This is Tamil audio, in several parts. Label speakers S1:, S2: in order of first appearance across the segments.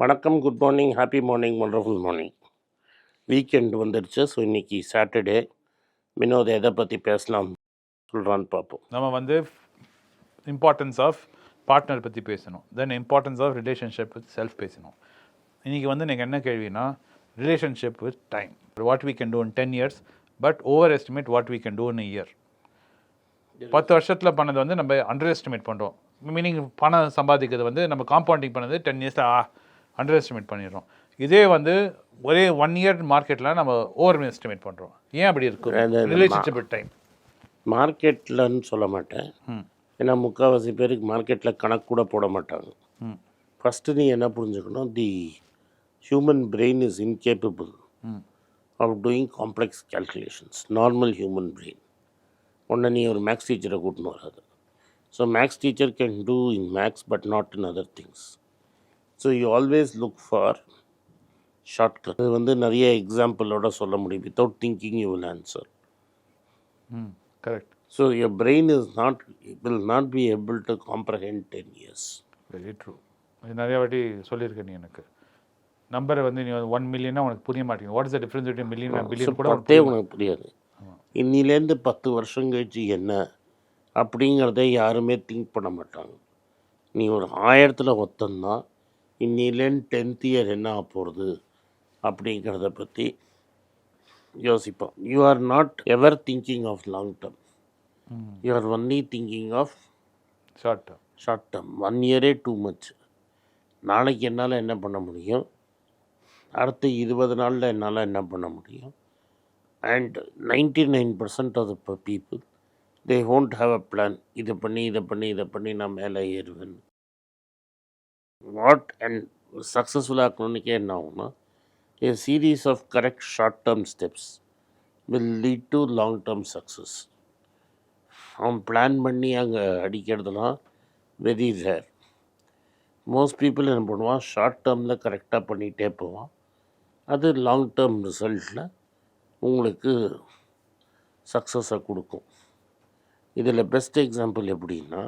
S1: வணக்கம், good morning, happy morning, wonderful morning. Weekend வந்துடுச்சு. ஸோ இன்றைக்கி சாட்டர்டே. வினோத் எதை பற்றி பேசலாம் சொல்கிறான்னு பார்ப்போம்.
S2: நம்ம இம்பார்ட்டன்ஸ் ஆஃப் பார்ட்னர் பற்றி பேசணும். Then importance of relationship with self பேசணும். இன்றைக்கி எனக்கு என்ன கேள்வினா, relationship with time. What we can do in 10 years but over estimate what we can do in a year. 10 வருஷத்தில் பண்ணது நம்ம அண்டர் எஸ்டிமேட் பண்ணுறோம். மீனிங் பணம் சம்பாதிக்கிறது நம்ம காம்பவுண்டிங் பண்ணது 10 years அண்டர் எஸ்டிமேட் பண்ணிடுறோம். இதே ஒரே 1 year மார்க்கெட்டில் நம்ம ஓவர் எஸ்டிமேட் பண்ணுறோம். ஏன் அப்படி இருக்குது? ரிலேஷன்ஷிப் வித் டைம்
S1: மார்க்கெட்லன்னு சொல்ல மாட்டேன். ஏன்னா முக்கால்வாசி பேருக்கு மார்க்கெட்டில் கணக்கு கூட போட மாட்டாங்க. ஃபஸ்ட்டு நீ என்ன புரிஞ்சுக்கணும், the human brain is incapable of doing complex calculations. Normal human brain. ஒன்று நீ ஒரு மேக்ஸ் டீச்சரை கூட்டின்னு வராது. So maths teacher can do in maths but not in other things. So you always look for shortcut. அது நிறைய எக்ஸாம்பிளோட சொல்ல முடியும். Without thinking you will answer.
S2: Correct.
S1: So your brain will not be able to comprehend 10 years.
S2: Very true. நிறைய வாட்டி சொல்லியிருக்கேன். நீ எனக்கு நம்பரை நீ 1 million உனக்கு புரிய மாட்டேங்குது. What is the difference between million and billion கூட
S1: உனக்கு புரியாது. இன்னிலேருந்து 10 வருஷம் கழிச்சு என்ன அப்படிங்கிறத யாருமே திங்க் பண்ண மாட்டாங்க. நீ ஒரு 1000ல் ஒத்தந்தான் இன்னிலேருந்து 10th year என்ன ஆக போகிறது அப்படிங்கிறத பற்றி யோசிப்போம். You are not ever thinking of long term. You are only thinking of short term. 1 year too much. நாளைக்கு என்னால் என்ன பண்ண முடியும், அடுத்த 20 நாளில் என்னால் என்ன பண்ண முடியும். And 99% of the people they won't have a plan. இதை பண்ணி நான் மேலே ஏறுவேன். வாட் அண்ட் சக்ஸஸ்ஃபுல்லாக இருக்கணும்னுக்கே என்ன ஆகும்னா, a series of correct short term steps will lead to long term success. அவன் பிளான் பண்ணி அங்கே அடிக்கிறதுலாம் வெரி ரேர். மோஸ்ட் பீப்புள் என்ன பண்ணுவான், ஷார்ட் டேர்மில் கரெக்டாக பண்ணிகிட்டே போவான். அது லாங் டேர்ம் ரிசல்ட்டில் உங்களுக்கு சக்ஸஸை கொடுக்கும். இதில் பெஸ்ட் எக்ஸாம்பிள் எப்படின்னா,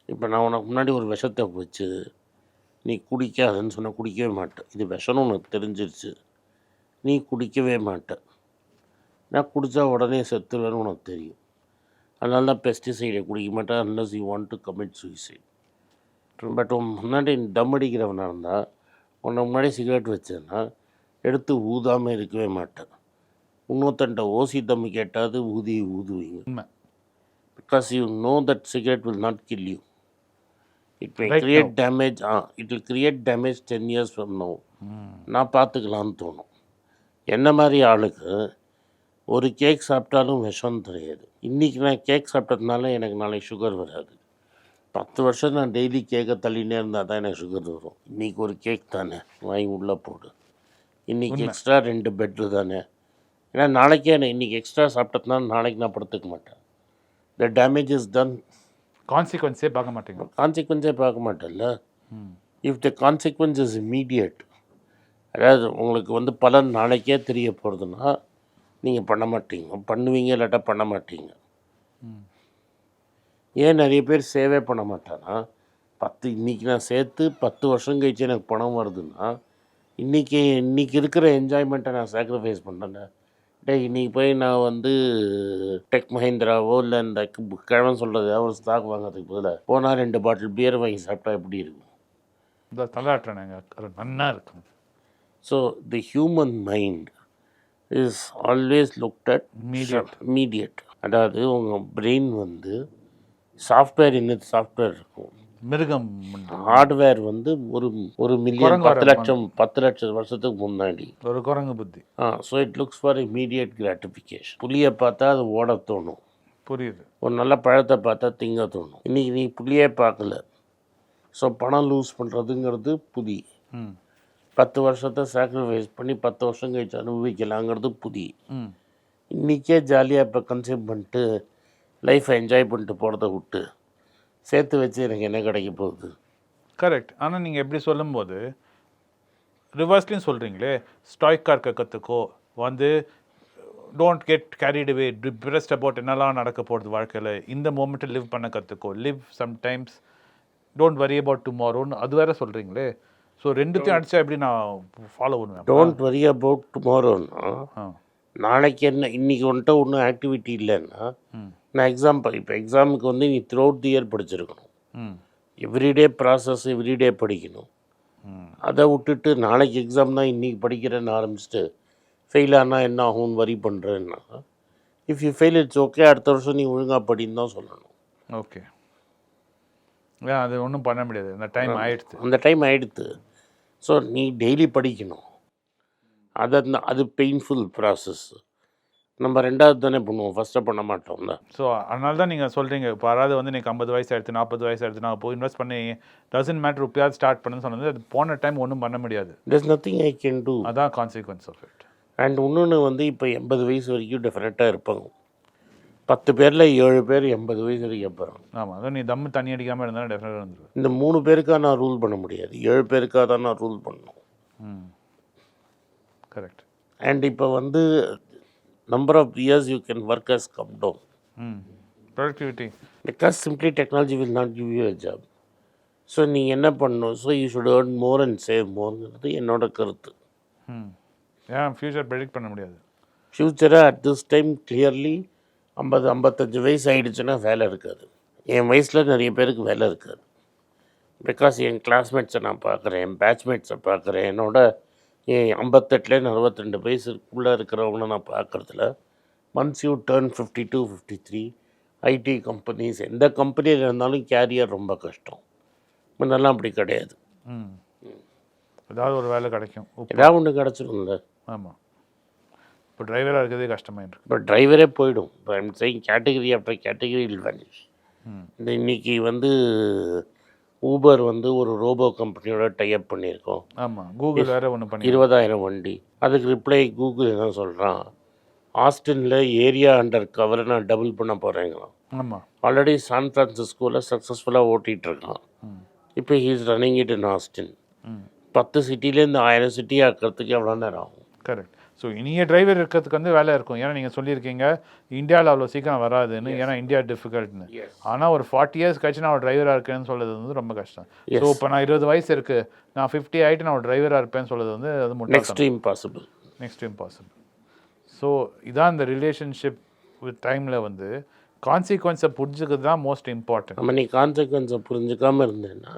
S1: இப்போ நான் உனக்கு முன்னாடி ஒரு விஷத்தை வச்சு நீ குடிக்காதுன்னு சொன்னால் குடிக்கவே மாட்டேன். இது விஷம்னு உனக்கு தெரிஞ்சிருச்சு, நீ குடிக்கவே மாட்டேன். நான் குடித்தா உடனே செத்துருவேன்னு உனக்கு தெரியும். அதனால தான் பெஸ்டிசைடை குடிக்க மாட்டேன் unless you want to commit suicide. But முன்னாடி தம் அடிக்கிறவனாக இருந்தால், உன்னை முன்னாடி சிகரெட் வச்சேன்னா எடுத்து ஊதாமல் இருக்கவே மாட்டேன். இன்னொருத்தன்ட்ட ஓசி தம்மு கேட்டாது ஊதுவீங்க. Because you know that cigarette will not kill you. It may create damage. It will create damage 10 years from now. நான் பார்த்துக்கலான்னு தோணும். என்ன மாதிரி ஆளுக்கு ஒரு கேக் சாப்பிட்டாலும் விஷம் தெரியாது. இன்றைக்கி நான் கேக் சாப்பிட்டதுனால எனக்கு நாளைக்கு சுகர் வராது. 10 வருஷம் நான் டெய்லி கேக்கை தள்ளினே இருந்தால் தான் எனக்கு சுகர் வரும். இன்றைக்கி ஒரு கேக் தானே, வாங்கி உள்ளே போடு. இன்றைக்கி எக்ஸ்ட்ரா 2 பெட்ரு தானே. ஏன்னா நாளைக்கே நான் இன்றைக்கி எக்ஸ்ட்ரா சாப்பிட்டதுனால நாளைக்கு நான் படுத்துக்க மாட்டேன். The damage is done.
S2: கான்சிக்வன்ஸே பார்க்க
S1: மாட்டேன்ல. If the consequence is immediate, அதாவது உங்களுக்கு பலன் நாளைக்கே தெரிய போகிறதுனா நீங்கள் பண்ண மாட்டீங்க. பண்ணுவீங்க, இல்லாட்டா பண்ண மாட்டீங்க. ஏன் நிறைய பேர் சேவே பண்ண மாட்டானா, இன்றைக்கி நான் சேர்த்து 10 வருஷம் கழிச்சு எனக்கு பணம் வருதுன்னா, இன்றைக்கி இருக்கிற என்ஜாய்மெண்ட்டை நான் சாக்ரிஃபைஸ் பண்ணுறேன். இன்றைக்கி போய் நான் டெக் மஹிந்திராவோ இல்லை இந்த கிழவன் சொல்கிறது ஒரு ஸ்டாக் வாங்கிறதுக்கு பதிலாக போனால் 2 பாட்டில் பியர் வாங்கி சாப்பிட்டா எப்படி இருக்கும்?
S2: நல்லா இருக்கும்.
S1: So the human mind is always looked at immediate. அதாவது உங்கள் பிரெயின் சாஃப்ட்வேர் இன்னும் சாஃப்ட்வேர் இருக்கும்.
S2: மிருகம்
S1: ஹார்ட்வேர் ஒரு மில்லியன் 10 லட்சம் வருஷத்துக்கு முன்னாடி
S2: ஒரு குரங்கு புத்தி.
S1: So it looks for immediate gratification. புளியை பார்த்தா அது ஓட தோணும்.
S2: புரியுது.
S1: ஒரு நல்ல பழத்தை பார்த்தா திங்க தோணும். இன்றைக்கி நீ புளியே பார்க்கல. ஸோ பணம் லூஸ் பண்ணுறதுங்கிறது புதி. 10 வருஷத்தை சாக்ரிஃபைஸ் பண்ணி 10 வருஷம் கழிச்சு அனுபவிக்கலாங்கிறது புதி. இன்றைக்கே ஜாலியாக இப்போ கன்சியூம் பண்ணிட்டு லைஃப்பை என்ஜாய் பண்ணிட்டு போகிறத விட்டு சேர்த்து வச்சு எனக்கு என்ன கிடைக்க போகுது?
S2: கரெக்ட். ஆனால் நீங்கள் எப்படி சொல்லும்போது ரிவர்ஸ்லையும் சொல்கிறீங்களே, ஸ்டாய்க்காக இருக்க கற்றுக்கோ, don't get carried away, depressed about என்னெல்லாம் நடக்க போகிறது வாழ்க்கையில், இந்த மூமெண்ட்டை லிவ் பண்ண கற்றுக்கோ, live sometimes, don't worry about டுமாரோன்னு அது வேறு சொல்கிறீங்களே. ஸோ ரெண்டுத்தையும் அடிச்சா எப்படி நான் ஃபாலோ பண்ணுவேன்?
S1: டோன்ட் வரி அபவுட் டுமாரோன்னா,
S2: ஆ
S1: நாளைக்கு என்ன இன்றைக்கி வந்துட்டு ஒன்றும் ஆக்டிவிட்டி இல்லைன்னா, நான் இப்போ எக்ஸாமுக்கு வந்து நீ த்ரூ அவுட் தி இயர் படிச்சிருக்கணும்.
S2: ம்
S1: எவ்ரிடே ப்ராசஸ் எவ்ரிடே படிக்கணும். அதை விட்டுட்டு நாளைக்கு எக்ஸாம் தான் இன்றைக்கி படிக்கிறேன்னு ஆரம்பிச்சுட்டு ஃபெயில் ஆனால் என்ன ஆகும்னு வரி பண்ணுறேன்னா, if you fail it's okay, அடுத்த வருஷம் நீ ஒழுங்காக படின்னு தான் சொல்லணும்.
S2: ஓகே. ஏன் அது ஒன்றும் பண்ண முடியாது, அந்த டைம் ஆயிடுச்சு.
S1: அந்த டைம் ஆகிடுது. ஸோ நீ டெய்லி படிக்கணும். அது பெயின்ஃபுல் ப்ராசஸ். நம்ம ரெண்டாவது தானே பண்ணுவோம், ஃபஸ்ட்டை பண்ண மாட்டோம்ல.
S2: ஸோ அதனால தான் நீங்கள் சொல்கிறீங்க, இப்போ யாராவது வந்து எனக்கு 50 வயசு ஆயிடுத்து 40 வயசு ஆயிடுத்து நான் போய் இன்வெஸ்ட் பண்ணி டசன்ட் மேட்டர் ருப்பியாவது ஸ்டார்ட் பண்ணுன்னு சொன்னது, அது போன டைம் ஒன்றும் பண்ண முடியாது.
S1: there's nothing I can do.
S2: அதான் கான்சிக்வன்ஸ் ஆஃப் இட்.
S1: அண்ட் இன்னொன்று வந்து இப்போ 80 வயசு வரைக்கும் டெஃபினட்டாக இருப்பாங்க. 10 பேரில் 7 பேர் 80 வயசு வரைக்கும் இருப்பாங்க.
S2: ஆமாம், அதான் நீ தம்மு தண்ணி அடிக்காமல் இருந்தாலும் டெஃபினட்டாக இருந்துருவேன்.
S1: இந்த 3 பேருக்காக நான் ரூல் பண்ண முடியாது, 7 பேருக்காக தான் நான் ரூல் பண்ணணும்.
S2: கரெக்ட்.
S1: அண்ட் இப்போ வந்து number of years you can work has come down.
S2: Productivity,
S1: because simply technology will not give you a job. So நீங்கள் என்ன பண்ணணும், so you should earn more and save மோர்ங்கிறது என்னோட கருத்து.
S2: ஏன் ஃப்யூச்சர் ப்ரெடிக்ட் பண்ண முடியாது.
S1: ஃப்யூச்சரை அட் திஸ் டைம் கிளியர்லி 50-55 வயசு ஆகிடுச்சுன்னா வேலை இருக்காது. என் வயசில் நிறைய பேருக்கு வேலை இருக்காது. பிகாஸ் என் கிளாஸ்மேட்ஸை நான் பார்க்குறேன், என் பேட்ச்மேட்ஸை பார்க்குறேன். என்னோட என் 58 62 வயசுக்குள்ளே இருக்கிறவங்கள நான் பார்க்குறதுல, once you turn 52 53, IT companies எந்த கம்பெனியில் இருந்தாலும் கேரியர் ரொம்ப கஷ்டம். முன்னெல்லாம் அப்படி கிடையாது.
S2: ஏதாவது ஒரு வேலை கிடைக்கும்,
S1: ஏதாவது ஒன்று கிடச்சிரும்ல.
S2: ஆமாம். இப்போ டிரைவராக இருக்கிறதே கஷ்டமாயிருக்கு.
S1: இப்போ டிரைவரே போயிடும். இப்போ I'm saying category after category will vanish. இந்த இன்றைக்கி வந்து ஊபர் வந்து ஒரு ரோபோ கம்பெனியோட டைப் பண்ணியிருக்கோம்.
S2: ஆமாம், கூகுள் வேறு ஒன்று பண்ணி
S1: 20,000 வண்டி. அதுக்கு ரிப்ளை கூகுள் என்ன சொல்கிறான், ஆஸ்டினில் ஏரியா அண்டர் கவரை நான் டபுள் பண்ண போகிறேங்களாம்.
S2: ஆமாம்,
S1: ஆல்ரெடி சான் ஃப்ரான்சிஸ்கோவில் சக்ஸஸ்ஃபுல்லாக ஓட்டிகிட்ருக்கான். இப்போ he's running it in Austin. 10 சிட்டிலேருந்து 1000 சிட்டி ஆக்கிறதுக்கு எவ்வளோ நேரம் ஆகும்?
S2: கரெக்ட். ஸோ இனிய டிரைவர் இருக்கிறதுக்கு வந்து வேலை இருக்கும். ஏன்னா நீங்கள் சொல்லியிருக்கீங்க இந்தியாவில் அவ்வளோ சீக்கிரம் வராதுன்னு, ஏன்னா இந்தியா டிஃபிகல்ட்னு. ஆனால் ஒரு 40 இயர்ஸ் கழிச்சு நான் ஒரு டிரைவராக இருக்கேன்னு சொல்கிறது வந்து ரொம்ப கஷ்டம். ஸோ இப்போ நான் 20 வயசு இருக்குது, நான் 50 ஆகிட்டு நான் ஒரு டிரைவராக இருப்பேன்னு சொல்கிறது வந்து அது மட்டும்
S1: நெக்ஸ்ட் இம்பாசிபிள்.
S2: ஸோ இதான் இந்த ரிலேஷன்ஷிப் வித் டைமில் வந்து கான்சிக்வன்ஸை புரிஞ்சுக்கிறது தான் மோஸ்ட் இம்பார்ட்டன்ட்.
S1: நம்ம நீ கான்சிக்வன்ஸை புரிஞ்சுக்காமல் இருந்தேன்னா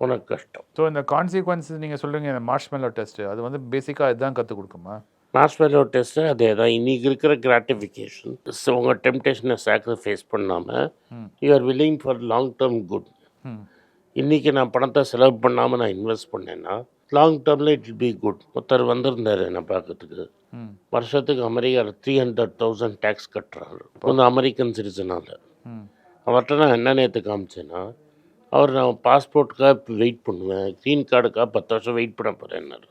S1: உனக்கு கஷ்டம்.
S2: ஸோ இந்த கான்சிக்வன்ஸ் நீங்கள் சொல்லுங்க, இந்த மார்ஷ்மெல்லோ டெஸ்ட்டு அது வந்து பேசிக்காக இதுதான் கற்றுக் கொடுக்குமா?
S1: மார்ஷ்மெல்லோ டெஸ்ட்டு அதே தான். இன்றைக்கி இருக்கிற கிராட்டிஃபிகேஷன், உங்கள் டெம்டேஷனை சாக்ரிஃபைஸ் பண்ணாமல் you are willing for long term good. இன்றைக்கி நான் பணத்தை செலவு பண்ணாமல் நான் இன்வெஸ்ட் பண்ணேன்னா லாங் டேர்மில் இட் வில் பி குட். ஒருத்தர் வந்திருந்தார் என்னை பார்க்கறதுக்கு. வருஷத்துக்கு அமெரிக்காவில் 300,000 டேக்ஸ் கட்டுறாரு, கொஞ்சம் அமெரிக்கன் சிட்டிசனால். அவர்கிட்ட நான் என்ன நேற்று காமிச்சேன்னா, அவர் நான் பாஸ்போர்ட்டுக்காக வெயிட் பண்ணுவேன், க்ரீன் கார்டுக்காக 10 வருஷம் வெயிட் பண்ண போகிறேன்னாரு.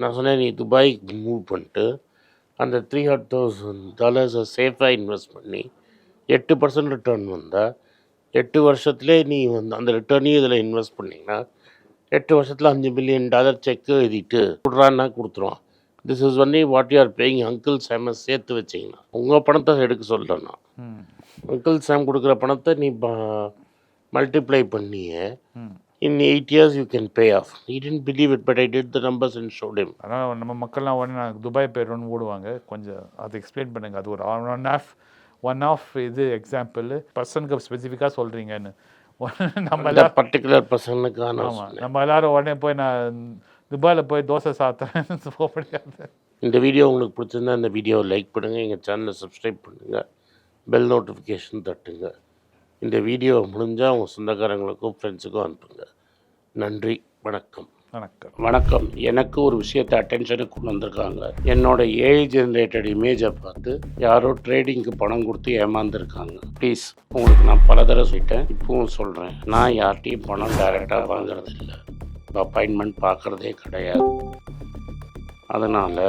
S1: நான் சொன்னேன், நீ துபாய்க்கு மூவ் பண்ணிட்டு அந்த $300,000 சேஃபாக இன்வெஸ்ட் பண்ணி 8% ரிட்டர்ன் வந்தால் 8 வருஷத்துலேயே நீ வந்து அந்த ரிட்டர்னையும் இதில் இன்வெஸ்ட் பண்ணிங்கன்னா 8 வருஷத்தில் $5 மில்லியன் செக்கு எழுதிட்டு கொடுறான்னா கொடுத்துருவான். This is only what you are paying uncle சாமை சேர்த்து வச்சிங்கன்னா. உங்கள் பணத்தை எடுக்க சொல்லலைன்னா அங்கிள் சாம் கொடுக்குற பணத்தை நீ மல்டிப்ளை பண்ணியே in 8 years you can pay off. He didn't believe it, but I did the numbers and showed him.
S2: ஆனால் நம்ம மக்கள்லாம் உடனே நான் துபாய் போய்டுறோன்னு ஓடுவாங்க. கொஞ்சம் அதை எக்ஸ்பிளைன் பண்ணுங்க. அது ஒரு ஒன் ஆஃப் இது எக்ஸாம்பிள் பர்சனுக்கு ஸ்பெசிஃபிக்காக சொல்கிறீங்கன்னு. நம்ம எல்லாம்
S1: பர்டிகுலர் பர்சனுக்கான.
S2: ஆமாம், நம்ம எல்லோரும் உடனே போய் நான் துபாயில் போய் தோசை சாப்பிட்டேன்னு போக முடியாது.
S1: இந்த வீடியோ உங்களுக்கு பிடிச்சிருந்தா இந்த வீடியோவை லைக் பண்ணுங்கள், எங்கள் சேனலை சப்ஸ்கிரைப் பண்ணுங்கள், பெல் நோட்டிஃபிகேஷன் தட்டுங்க. இந்த வீடியோ முடிஞ்சால் உங்கள் சொந்தக்காரங்களுக்கும் ஃப்ரெண்ட்ஸுக்கும் அனுப்புங்க. நன்றி, வணக்கம். வணக்கம். எனக்கு ஒரு விஷயத்தை அட்டென்ஷனுக்கு கொண்டு வந்திருக்காங்க. என்னோட ஏஐ ஜென்ரேட்டட் இமேஜை பார்த்து யாரோ ட்ரேடிங்க்கு பணம் கொடுத்து ஏமாந்துருக்காங்க. ப்ளீஸ், உங்களுக்கு நான் பல தடவை சொல்லிட்டேன், இப்பவும் சொல்கிறேன், நான் யார்கிட்டையும் பணம் டைரெக்டாக வாங்குறது இல்லை, அப்பாயின்மெண்ட் பார்க்குறதே கிடையாது. அதனால்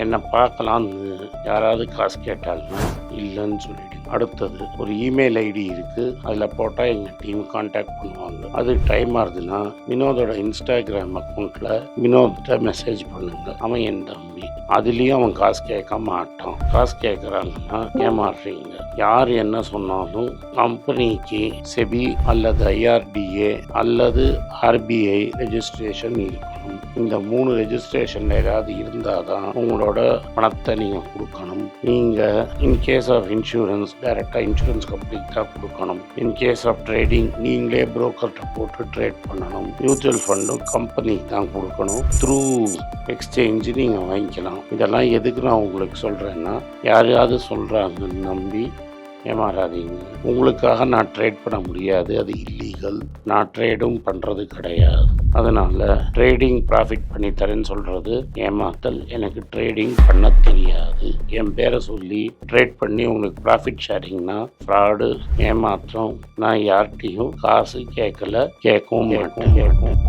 S1: என்னை பார்க்கலான்னு யாராவது காசு கேட்டாலும் இல்லைன்னு சொல்லிவிடு. அடுத்தது ஒரு இமெயில் ஐடி இருக்குது, அதில் போட்டால் எங்கள் டீம் கான்டாக்ட் பண்ணுவாங்க. அது டைம் ஆகுதுன்னா வினோதோட இன்ஸ்டாகிராம் அக்கௌண்ட்டில் வினோத்திட்ட மெசேஜ் பண்ணுங்க. அவன் என் தம்பி, அதுலேயும் அவன் காசு கேட்க மாட்டான். காசு கேட்குறாங்கன்னா ஏமாறுறீங்க. யார் என்ன சொன்னாலும் கம்பெனிக்கு செபி அல்லது IRDA அல்லது RBI ரெஜிஸ்ட்ரேஷன் இருக்கணும். இந்த 3 ரெஜிஸ்ட்ரேஷன் ஏதாவது இருந்தால் தான் உங்களோட பணத்தை நீங்கள் கொடுக்கணும். நீங்கள் இன்கேஸ் ஆஃப் இன்சூரன்ஸ் டைரெக்டாக இன்சூரன்ஸ் கம்பெனிக்கு தான் கொடுக்கணும். இன்கேஸ் ஆஃப் ட்ரேடிங் நீங்களே புரோக்கர்கிட்ட போட்டு ட்ரேட் பண்ணணும். மியூச்சுவல் ஃபண்டும் கம்பெனிக்கு தான் கொடுக்கணும். த்ரூ எக்ஸ்சேஞ்சு நீங்கள் வாங்கிக்கலாம். இதெல்லாம் எதுக்கு நான் உங்களுக்கு சொல்கிறேன்னா, யாரையாவது சொல்கிறாங்கன்னு நம்பி ஏமாறாதீங்க. உங்களுக்காக நான் ட்ரேட் பண்ண முடியாது, அது இல்லீகல். நான் ட்ரேடும் பண்ணுறது கிடையாது. அதனால் ட்ரேடிங் ப்ராஃபிட் பண்ணி தரேன்னு சொல்கிறது ஏமாத்தல். எனக்கு ட்ரேடிங் பண்ண தெரியாது. என் பேரை சொல்லி ட்ரேட் பண்ணி உங்களுக்கு ப்ராஃபிட் ஷேரிங்னா ஃப்ராடு, ஏமாற்றம். நான் யார்கிட்டையும் காசு கேட்கல, கேட்கவும் மாட்டேன்.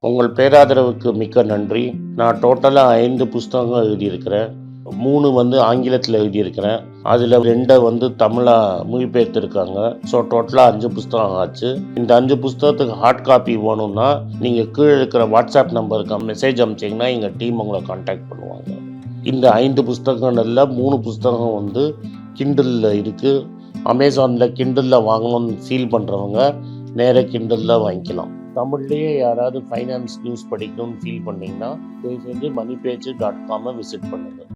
S1: உங்கள் பேராதரவுக்கு மிக்க நன்றி. நான் டோட்டலாக 5 புஸ்தகங்கள் எழுதியிருக்கிறேன். 3 வந்து ஆங்கிலத்தில் எழுதியிருக்கிறேன். அதில் 2 தமிழாக மொழிபெயர்த்துருக்காங்க. ஸோ டோட்டலாக 5 புஸ்தகம் ஆச்சு. இந்த 5 புஸ்தகத்துக்கு ஹார்ட் காப்பி வேணும்னா நீங்கள் கீழே இருக்கிற வாட்ஸ்அப் நம்பருக்கு மெசேஜ் அனுப்பிச்சிங்கன்னா எங்கள் டீம் உங்களை கான்டாக்ட் பண்ணுவாங்க. இந்த 5 புஸ்தகங்களில் 3 புஸ்தகம் கிண்டலில் இருக்குது. அமேசானில் கிண்டலில் வாங்கணும்னு ஃபீல் பண்ணுறவங்க நேராக கிண்டலில் வாங்கிக்கலாம். தமிழ்லேயே யாராவது ஃபைனான்ஸ் நியூஸ் படிக்கணும்னு ஃபீல் பண்ணிங்கன்னா தயவுசெஞ்சு moneypage.com விசிட் பண்ணுங்கள்.